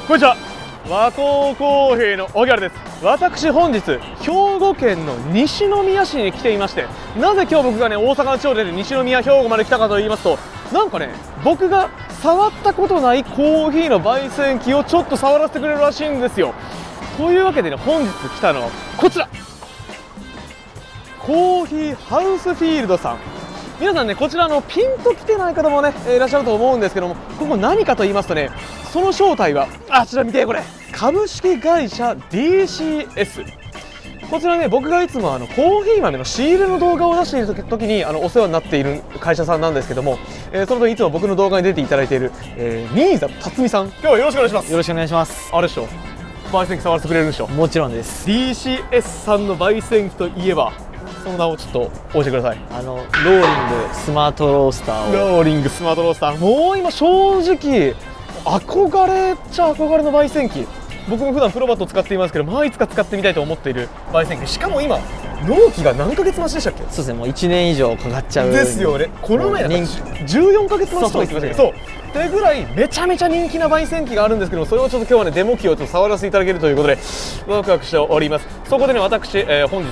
こんにちは、和光コーヒーの荻原です。私本日兵庫県の西宮市に来ていまして、なぜ今日僕がね大阪の地方で西宮兵庫まで来たかと言いますと、なんかね僕が触ったことないコーヒーの焙煎機をちょっと触らせてくれるらしいんですよ。というわけでね、本日来たのはこちら、コーヒーハウスフィールドさん。皆さんね、こちらのピンと来てない方もねいらっしゃると思うんですけども、ここ何かと言いますとね、その正体はあちら見て、これ株式会社 DCS。 こちらね、僕がいつもコーヒー豆の仕入れの動画を出している時にお世話になっている会社さんなんですけども、その時いつも僕の動画に出ていただいている、新座辰巳さん、今日はよろしくお願いします。よろしくお願いします。あれでしょ、焙煎機触らせてくれるんでしょ。もちろんです。 DCS さんの焙煎機といえば、その名をちょっと教えてください。ローリングスマートロースターを。ローリングスマートロースター、もう今正直憧れっちゃ憧れの焙煎機。僕も普段プロバットを使っていますけど、まあいつか使ってみたいと思っている焙煎機。しかも今納期が何ヶ月待ちでしたっけ。そうですね、もう1年以上かかっちゃうですよね。この前なんか14ヶ月待ちとか言ってましたけど、そうってぐらいめちゃめちゃ人気な焙煎機があるんですけども、それをちょっと今日はねデモ機をちょっと触らせていただけるということでワクワクしております。そこでね、私、本日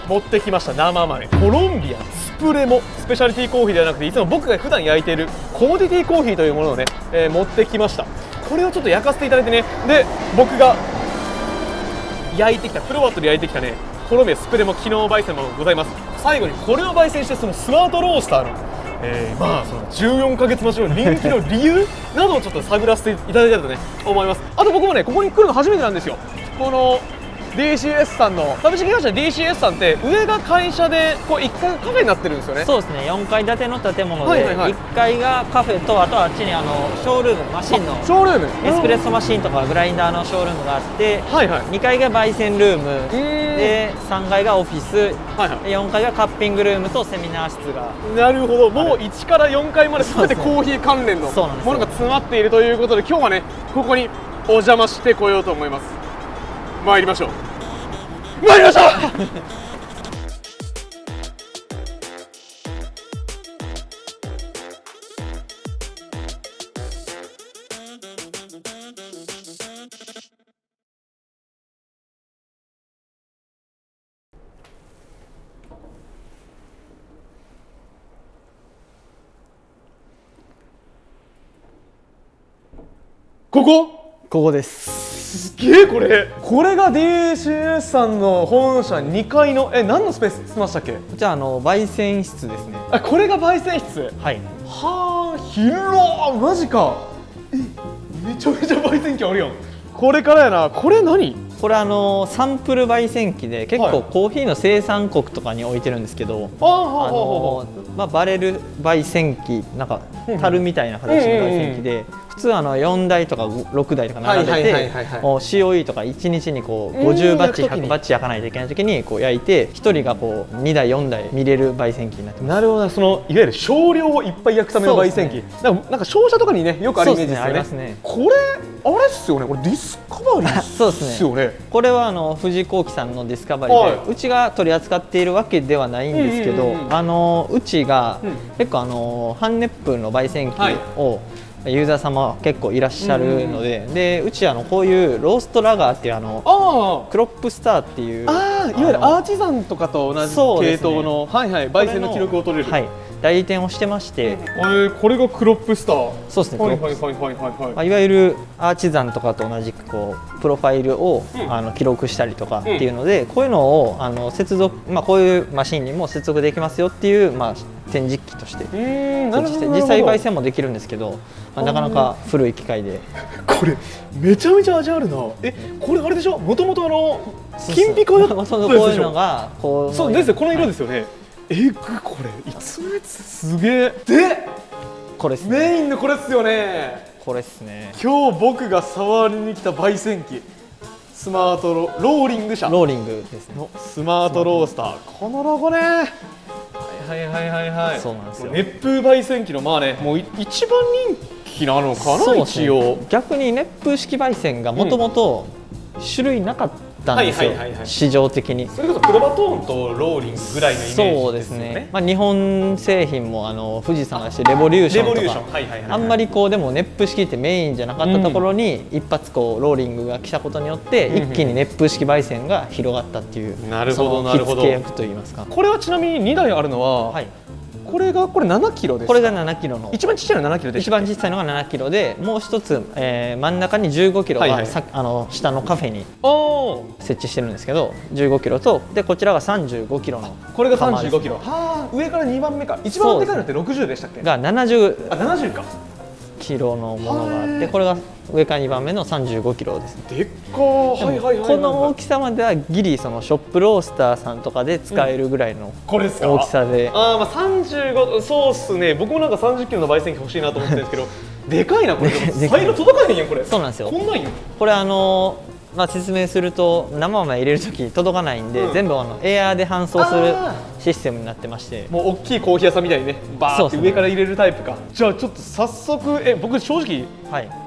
持ってきました生豆、コロンビアスプレモスペシャリティコーヒーではなくて、いつも僕が普段焼いているコモディティコーヒーというものをね、持ってきました。これをちょっと焼かせていただいてね、で僕が焼いてきたプロバットで焼いてきたねコロンビアスプレモ機能焙煎もございます。最後にこれを焙煎して、そのスマートロースターの、まあその14ヶ月待ちの人気の理由などをちょっと探らせていただいたらとね思います。あと僕もねここに来るの初めてなんですよ。この DCS さんの株式会社 DCS さんって上が会社でこう1階がカフェになってるんですよね。そうですね、4階建ての建物で、はいはいはい、1階がカフェと、あとあっちにショールーム、マシンのショールーム、エスプレッソマシンとかグラインダーのショールームがあって、はいはい、2階が焙煎ルームで、3階がオフィス、はいはい、4階がカッピングルームとセミナー室が。なるほど、もう1から4階まで全てコーヒー関連のものが詰まっているということで、今日はねここにお邪魔してこようと思います。参りましょう参りましょうここです。すげえ、これが DCS さんの本社2階の何のスペースしてましたっけ。こちら焙煎室ですね。これが焙煎室。はいはあ、広っ、マジか。めちゃめちゃ焙煎機あるやん。これからやな。これ何。これサンプル焙煎機で、結構コーヒーの生産国とかに置いてるんですけど、バレル焙煎機、なんか樽みたいな形の焙煎機で、普通4台とか6台とか並べて、COE とか1日にこう50バッチ100バッチ焼かないといけない時にこう焼いて、1人がこう2台4台見れる焙煎機になってます。なるほど、そのいわゆる少量をいっぱい焼くための焙煎機、なんか商社とかにねよくあるイメージですよね。ありますね。これあれっすよね、これディスカバリーそうですね。これは藤井工機さんのディスカバリーで、うちが取り扱っているわけではないんですけど、うちが結構ハンネップの焙煎機をユーザー様結構いらっしゃるので、でうちこういうローストラガーっていうクロップスターっていう、いわゆるアーチザンとかと同じ系統の焙煎の記録を取れる代理店をしてまして、これがクロップスター。そうですね。いわゆるアーチザンとかと同じくこうプロファイルを記録したりとかっていうので、こういうのを接続、こういうマシンにも接続できますよっていう展示機として実際焙煎もできるんですけど、なかなか古い機械で。これめちゃめちゃ味あるな。これあれでしょ、もともと金ピカやったやつでしょ。こういうのがこう、そうです、この色ですよね。これいつのやつ。すげえ。でこれメインのこれっすよね。これっすね。今日僕が触りに来た焙煎機、スマートローリング社ローリングですねのスマートロースター。このロゴね。はい。そうなんですよ。熱風焙煎機のもう一番人気なのかな。一応逆に熱風式焙煎がもともと種類なかっったんですよ、市場的に。それこそプロバトーンとローリングぐらいのイメージですよね。そうですね、まあ、日本製品も富士山がしてレボリューションとかあんまりこうでも熱風式ってメインじゃなかったところに一発こうローリングが来たことによって一気に熱風式焙煎が広がったっていう、なるほどなるほど、火付け役といいますか。これはちなみに2台あるのは、はい、これ7キロですか。これが7キロの一番ちっちゃいのは7キロで一番小さいのが7キロで、もう一つ、真ん中に15キロが、下のカフェに設置してるんですけど、15キロとでこちらが35キロの、これが35キロ、はあ、上から2番目か。一番でかいのって60でしたっけ。が70、70かキロのものがあって、これが上から2番目の35キロです。でっかー。この大きさまではギリそのショップロースターさんとかで使えるぐらいの大きさで、まあ35、そうっすね。僕もなんか30キロの焙煎機欲しいなと思ってるんですけどでかいなこれ。サイド届かへんやんこれ。そうなんですよ。こんなんよこれまあ、説明すると生豆入れるとき届かないんで、全部エアーで搬送するシステムになってまして、もう大きいコーヒー屋さんみたいにねバーって上から入れるタイプか。じゃあちょっと早速僕正直、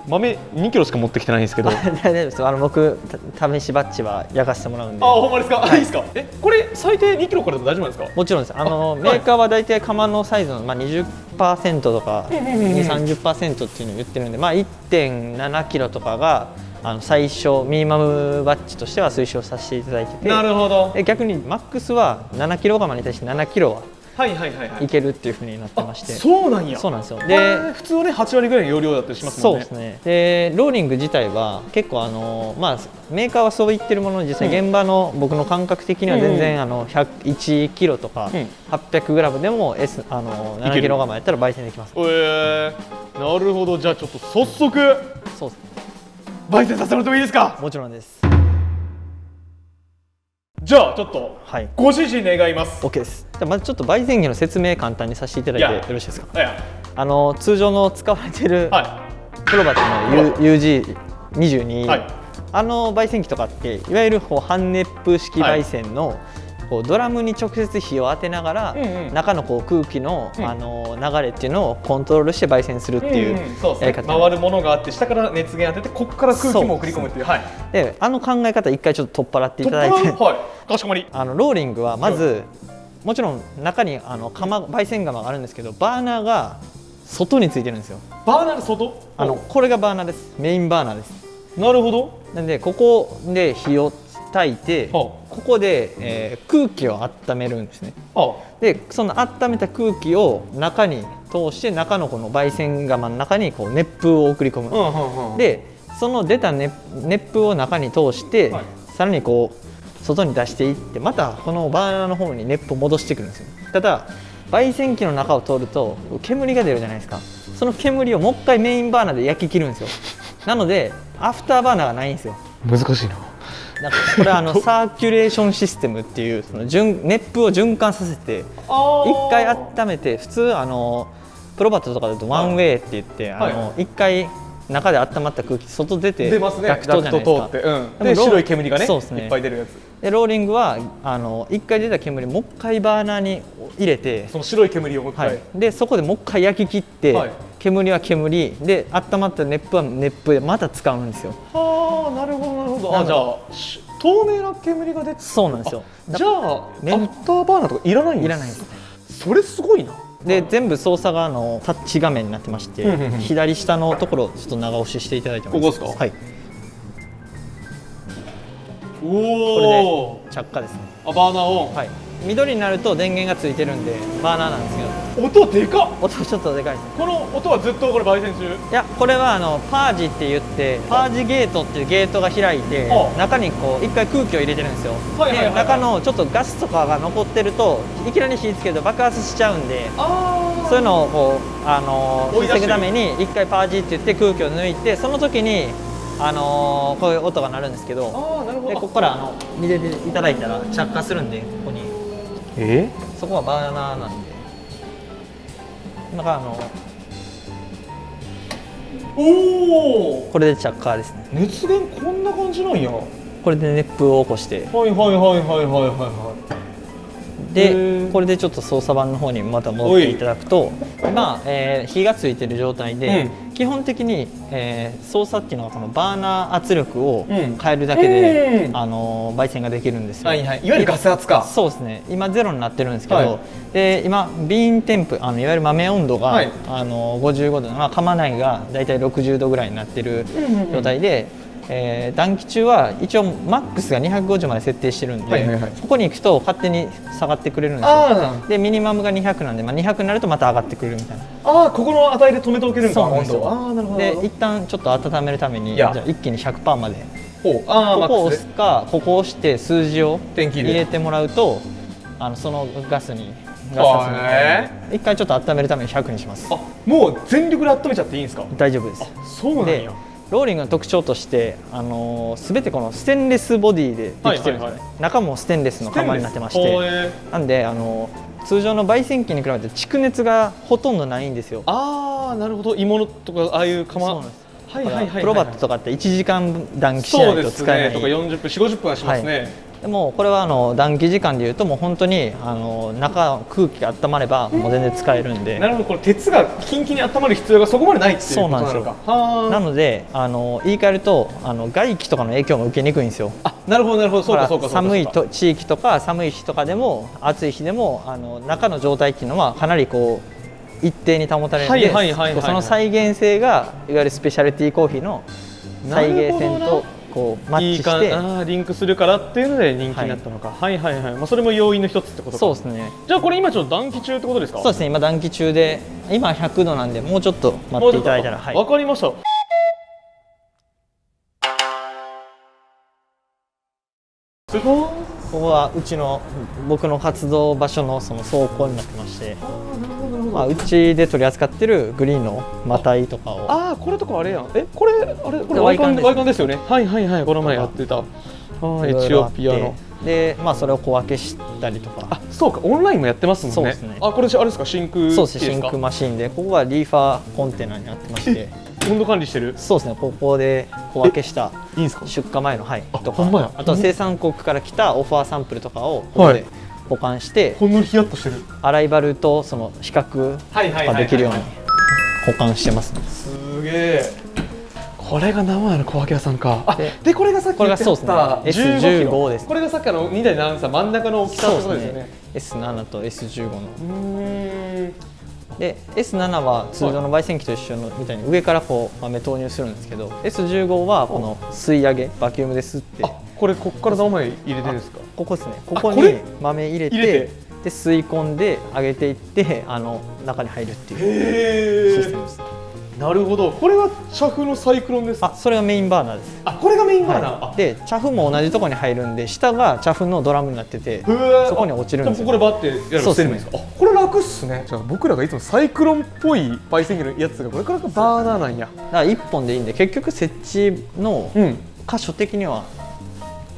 豆2キロしか持ってきてないんですけど大丈夫です。僕試しバッチは焼かせてもらうんで。ほんまですか。いいですか。これ最低2キロからでも大丈夫なんですか。もちろんです。メーカーは大体釜のサイズの、20% とか 20-30% っていうのを言ってるんで、1.7 キロとかが最小ミニマムバッジとしては推奨させていただいてて、なるほど。逆にマックスは7キロ釜に対して7キロはいけるっていうふうになってまして。そうなんや。そうなんですよ。で普通はね8割ぐらいの容量だったりしますもんね。そうですね。でローリング自体は結構メーカーはそう言ってるものの、実際現場の僕の感覚的には全然1キロとか800グラムでも7キロ釜やったら焙煎できます。なるほど。じゃあちょっと早速そうですね、焙煎させてもらってもいいですか。もちろんです。じゃあちょっとご指示願います。 OK です。じゃあまずちょっと焙煎機の説明簡単にさせていただいてよろしいですか。通常の使われているプロバットの UG22、焙煎機とかっていわゆる半熱風式焙煎のドラムに直接火を当てながら中の空気の流れっていうのをコントロールして焙煎するっていうやり方。回るものがあって下から熱源当ててここから空気も送り込むっていう。で考え方一回ちょっと取っ払っていただいて、かしこまり。ローリングはまずもちろん中に焙煎釜があるんですけど、バーナーが外についてるんですよ。バーナーが外？これがバーナーです。メインバーナーです。なるほど。なんでここで火を炊いて、ここで、空気を温めるんですね。でその温めた空気を中に通して中のこの焙煎釜の中に熱風を送り込む。でその出た熱風を中に通して、さらに外に出していってまたこのバーナーの方に熱風を戻してくるんですよ。ただ焙煎機の中を通ると煙が出るじゃないですか。その煙をもう一回メインバーナーで焼き切るんですよ。なのでアフターバーナーがないんですよ。難しいな。なんかこれはサーキュレーションシステムっていうその熱風を循環させて一回温めて、普通プロバットとかだとワンウェイって言って一回中で温まった空気外出てダクトじゃないですか。で白い煙がねいっぱい出るやつで、ローリングは一回出た煙もう一回バーナーに入れて、その白い煙をもう一回、でそこでもう一回焼き切って、煙は煙で温まった熱風は熱風でまた使うんですよ。はあ、なるほどなるほど。じゃあ透明な煙が出て、そうなんですよ。じゃあアフターバーナーとかいらないんですか？いらないです。それすごいな。で全部操作がタッチ画面になってまして、左下のところちょっと長押ししていただいてもいいですか？ここですか？はい。おお。これで着火ですね。バーナーオン。はい。緑になると電源がついてるんでバーナーなんですけど。音でかっ。音ちょっとでかいですね。この音はずっとこれ焙煎中？いや、これはパージって言ってパージゲートっていうゲートが開いて中に一回空気を入れてるんですよ。で中のちょっとガスとかが残ってるといきなり火つけると爆発しちゃうんで、そういうのを防ぐために一回パージって言って空気を抜いて、その時にこういう音が鳴るんですけど、でここから見ていただいたら着火するんで、ここにそこはバーナーなんで、だからおお、これで着火ですね。熱源こんな感じなんや。これで熱風を起こして、はいはいはいはいはいはいはい。でこれでちょっと操作盤の方にまた戻っていただくと今、火がついてる状態で、基本的に、操作っていうのはこのバーナー圧力を変えるだけで、焙煎ができるんですよ。いわゆるガス圧か。そうですね。今ゼロになってるんですけど、で今ビーンテンプいわゆる豆温度が、55度、窯内がだいたい60度ぐらいになってる状態で、暖気中は一応マックスが250まで設定してるんで、ここに行くと勝手に下がってくれるんですよ。でミニマムが200なんで、200になるとまた上がってくれるみたいな。ここの値で止めておけるんか、温度。なるほど。で一旦ちょっと温めるためにじゃあ一気に100%までここを押すかここを押して数字を入れてもらうとそのガスに一回ちょっと温めるために100にします。もう全力で温めちゃっていいんですか？大丈夫です。そうなんや。ローリングの特徴として、全てこのステンレスボディでできてるんですね。中もステンレスの窯になってまして、なんで通常の焙煎機に比べて蓄熱がほとんどないんですよ。なるほど。鋳物とかああいう窯。そうなんです。プロバットとかって1時間暖気しないと使えない。とか40分、40、50分はしますね。でもこれは暖気時間でいうともう本当に中空気が温まればもう全然使えるんで。なるほど。これ鉄がキンキンに温まる必要がそこまでないっていうことなのか。そうなんですよ。なので言い換えると外気とかの影響も受けにくいんですよ。なるほどなるほど。そうかそうか。寒い地域とか寒い日とかでも暑い日でも中の状態っていうのはかなりこう一定に保たれるんで、その再現性がいわゆるスペシャルティーコーヒーの再現性とこうマッチしてリンクするからっていうので人気になったのか。それも要因の一つってことか。そうですね。じゃあこれ今ちょっと暖気中ってことですか？そうですね。今暖気中で今100度なんでもうちょっと待っていただいたら。わかりました。すごい。ここは僕の活動場所のその倉庫になってまして、うちで取り扱ってるグリーンのマタイとかを。これとかあれやん。これワイカンですよね。この前やってたエチオピアの。でそれを小分けしたりとか。そうか、オンラインもやってますもんね。そうですね。これあれですか、真空。そうですね。真空マシンで、ここがリーファーコンテナになってまして。温度管理してる。そうですね。ここで小分けした出荷前のとか、あと生産国から来たオファーサンプルとかをここで保管して、ほんのりヒヤッとしてる。アライバルとその比較ができるように保管してますね。すげえ。これが生の小分け屋さんか。でこれがさっき言ってた S15 です。これがさっき2台のアンサー真ん中の大きさってことですよね。S7 と S15 の。で S7 は通常の焙煎機と一緒のみたいに上からこう豆投入するんですけど、 S15 はこの吸い上げバキュームで吸って、これこっから豆入れてるんですか？ここですね。ここに豆入れてで吸い込んで上げていって中に入るっていうシステムです。なるほど。これはチャフのサイクロンですか？それがメインバーナーです。これがメインバーナー。でチャフも同じところに入るんで、下がチャフのドラムになってて、そこに落ちるんですよ。これバッてやると捨てるんですか？これ楽っすね。じゃあ僕らがいつもサイクロンっぽい焙煎機のやつがこれからバーナーなんや。だから1本でいいんで、結局設置の箇所的には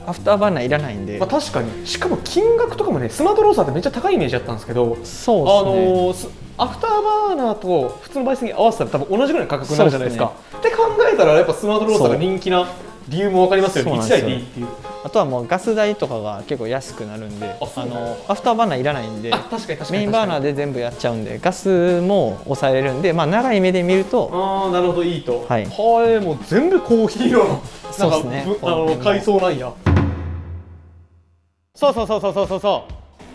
アフターバーナーいらないんで。確かに。しかも金額とかもね、スマートローサーってめっちゃ高いイメージだったんですけど、そうですね。アフターバーナーと普通の焙煎機合わせたら多分同じぐらいの価格になるじゃないですか。って考えたらやっぱスマートローサーが人気な理由も分かりますよね。1台でいいっていう。あとはもうガス代とかが結構安くなるんで、アフターバーナーいらないんで、メインバーナーで全部やっちゃうんで、ガスも抑えれるんで、長い目で見るとなるほど、いいと。もう全部コーヒーのそうですね。海藻なんや。さあ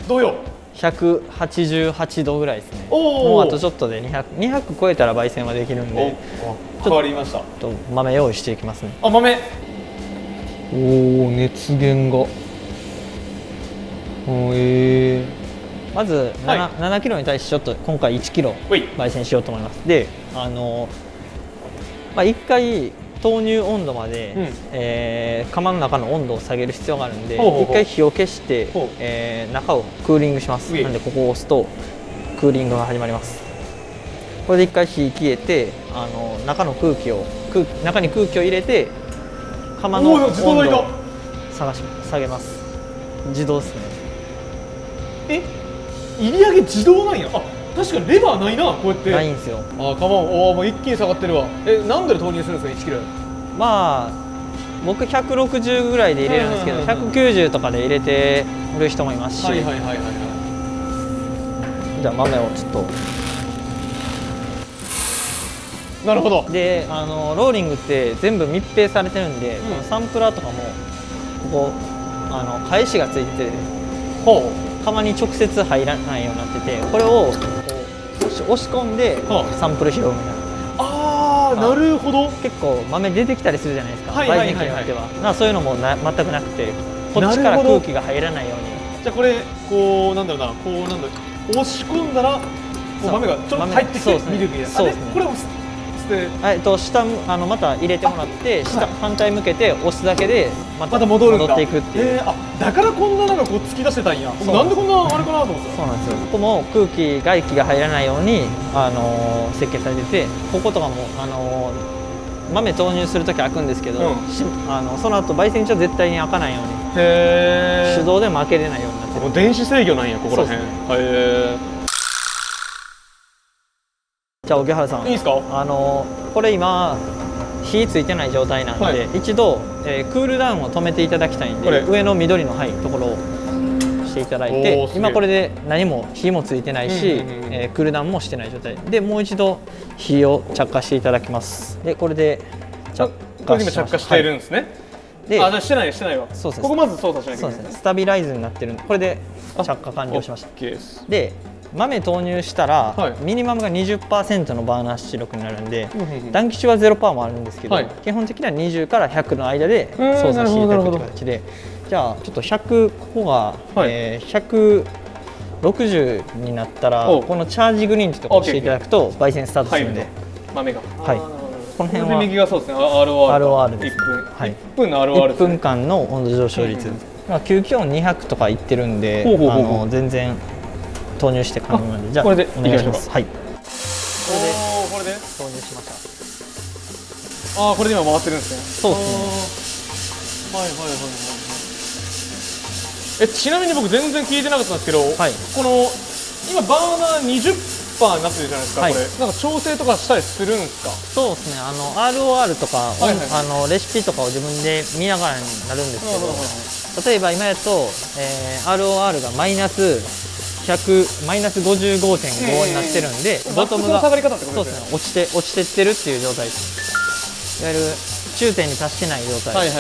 どうよ。188度ぐらいですね。もうあとちょっとで200超えたら焙煎はできるんで。変わりました。豆用意していきますね。豆。熱源が。まず7キロに対してちょっと今回1キロ焙煎しようと思います。で1回投入温度まで、窯の中の温度を下げる必要があるんで、1回火を消して、中をクーリングします。なんでここを押すとクーリングが始まります。これで1回火消えて、中に空気を入れて窯の温度を下げます。自動ですね。入り上げ自動なんや。確かにレバーないな、こうやって。ないんですよ。窯もう一気に下がってるわ。何度で投入するんですか、1キロ。僕160ぐらいで入れるんですけど、190とかで入れてる人もいますし。じゃあ豆をちょっと。なるほど。でローリングって全部密閉されてるんで、このサンプラーとかもここ返しがついてて、釜に直接入らないようになってて、これをこう押し込んでサンプル拾うみたいな。ああ、なるほど。結構豆出てきたりするじゃないですか、はいはいはいはい焙煎機によっては。なんかそういうのも全くなくて、こっちから空気が入らないように。じゃあこれこうなんだろうな、こうなんだろう、押し込んだらこう豆がちょっと入ってきてミルクになる。そうですね。これも下また入れてもらって下反対向けて押すだけでまた戻っていくっていう。あ、だからこんななんかこう突き出してたんや。なんでこんなあれかなと思ってた。そうなんですよ。ここも空気外気が入らないように設計されてて、こことかも豆投入するとき開くんですけど、その後焙煎機は絶対に開かないように手動でも開けれないようになってる。もう電子制御なんや、ここら辺。じゃあ荻原さん、いいですか？これ今火ついてない状態なんで、一度、クールダウンを止めていただきたいんで、上の緑の、ところをしていただいて、今これで何も火もついてないし、クールダウンもしてない状態で、もう一度火を着火していただきます。でこれで着火しているんですね。で、あ、してないわ。そうですね。ここまず操作しなきゃいけない。スタビライズになってるんで、これで着火完了しました。で豆投入したら、ミニマムが 20% のバーナー出力になるんで、暖気中は 0% もあるんですけど、基本的には20から100の間で操作していただくという形で、じゃあちょっと100、ここが、160になったら、このチャージグリーンってところを押していただくと焙煎スタートするんで、豆が、この辺は右がそうですね、ROR です。1分の ROR 1分間の温度上昇率、吸気温200とかいってるんで、全然投入して可能なんで、じゃあこれでお願いします。はい。これで投入しました。ああ、これで今回ってるんですね。そうですね。ちなみに僕全然聞いてなかったんですけど、この今バーナー20%になってるじゃないですか。これなんか調整とかしたりするんですか？そうですね。ROR とかレシピとかを自分で見ながらになるんですけど、例えば今やとROR がマイナス55.5 になってるんで、ボトムが落ちてってるっていう状態です。いわゆる中点に達してない状態。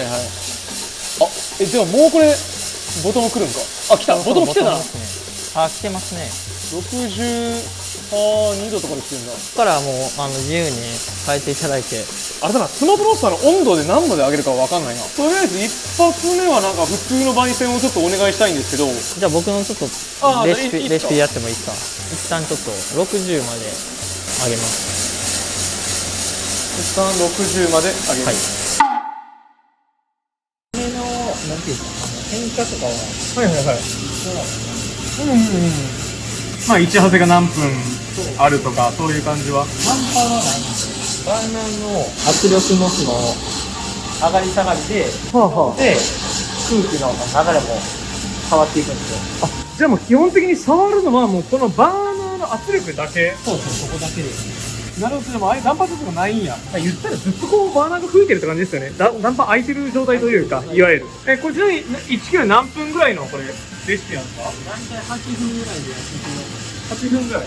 でももうこれボトム来るんか。あ、来た。ボトム来てたな。来てますね。62度とかで来てるんだ。ここからはもう自由に変えていただいて。あれだな、スモークロースターの温度で何度で上げるかわかんないな。とりあえず一発目はなんか普通の焙煎をちょっとお願いしたいんですけど。じゃあ僕のちょっとレシピやってもいいですか？一旦ちょっと60まで上げます。一旦60まで上げます。なんていうか変化とかはまあ1ハゼが何分あるとかそういう感じは半端はない。バーナーの圧力のその上がり下がりで、空気の流れも変わっていくんですよ。じゃあもう基本的に触るのはもうこのバーナーの圧力だけ。そうですね、そこだけです。なるほど。でもあれダンパーとかないんや。言ったらずっとこうバーナーが吹いてるって感じですよね。ダンパー開いてる状態というか、いわゆる。これちなみに1キロ何分ぐらいのこれレシピなんですか？大体8分ぐらいでやってい8分ぐらい。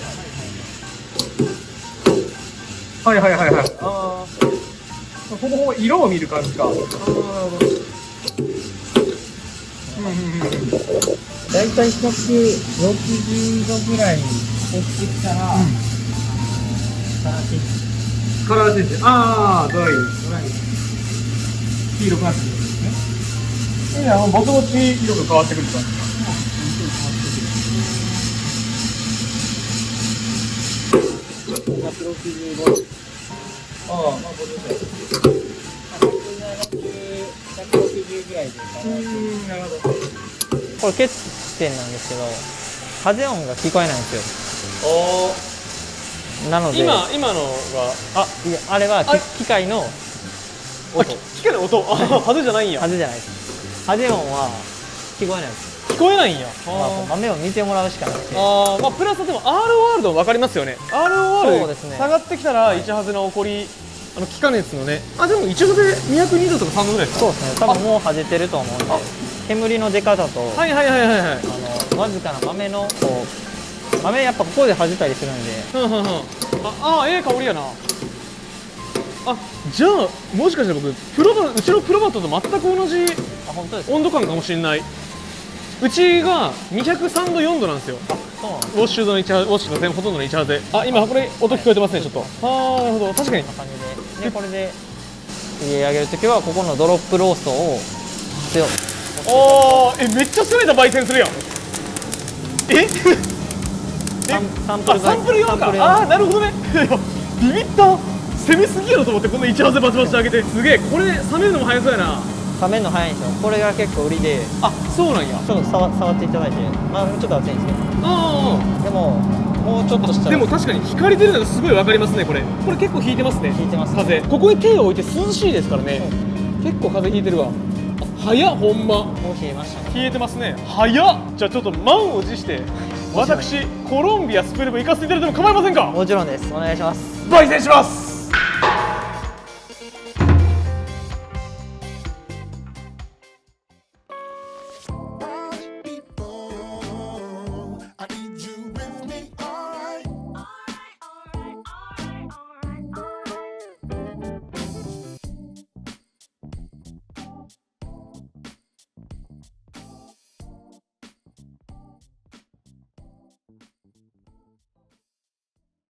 ああ、ほぼほぼ色を見る感じか。大体160度ぐらいに落ちてきたら、カラーチェンジ。ああ、ドライ。黄色くなってくるんですね。もうぼちぼち色が変わってくる感じか。165。ああ、まあ、160ぐらいで。なるほど。これ欠点なんですけど、風音が聞こえないんですよ。なので今のがあれは機械の音。機械の音。派手じゃないんや。派手じゃないです。派手音は聞こえないです。聞こえないんや。豆を見てもらうしかなくて。まあプラスでも ROR 度分かりますよね。ROR 下がってきたら1ハゼの起こり気化熱のね。でも1ハゼ202度とか3度ぐらいですか？そうですね。多分もう外れてると思うんで、煙の出方とわずかな豆のこう豆やっぱここで弾いたりするんで。ええ香りやな。あ、じゃあもしかしたら僕うちのプロバットと全く同じあ、本当ですか。温度感かもしれない。うちが203度4度なんですよ。そうなんです。ウォッシュの全部ほとんどの1ハゼ。あ、今これ音聞こえてますね、ちょっと。ああ、なるほど、確かに。こんな感じで、これで入れ上げるときはここのドロップローストを強く。ああ、めっちゃ攻めた焙煎するやん。サンプルサンプル用か。ああ、なるほどね。ビビった。攻めすぎやろと思ってこんな1ハゼバチバチ上げて、すげえ。これ冷めるのも早そうやな。冷めるの早いんですよ。これが結構売りで。あ、そうなんや。ちょっと触っていただいて、まあちょっと熱いんですけど。でももうちょっとしたら。でも確かに光出るのがすごいわかりますね。これ結構引いてますね。引いてます。風。ここに手を置いて涼しいですからね。結構風引いてるわ。早っ、ほんま。もう冷えましたね。冷えてますね。早っ。じゃあちょっと満を持して私コロンビアスプルブ行かせていただいても構いませんか。もちろんです。お願いします。焙煎します。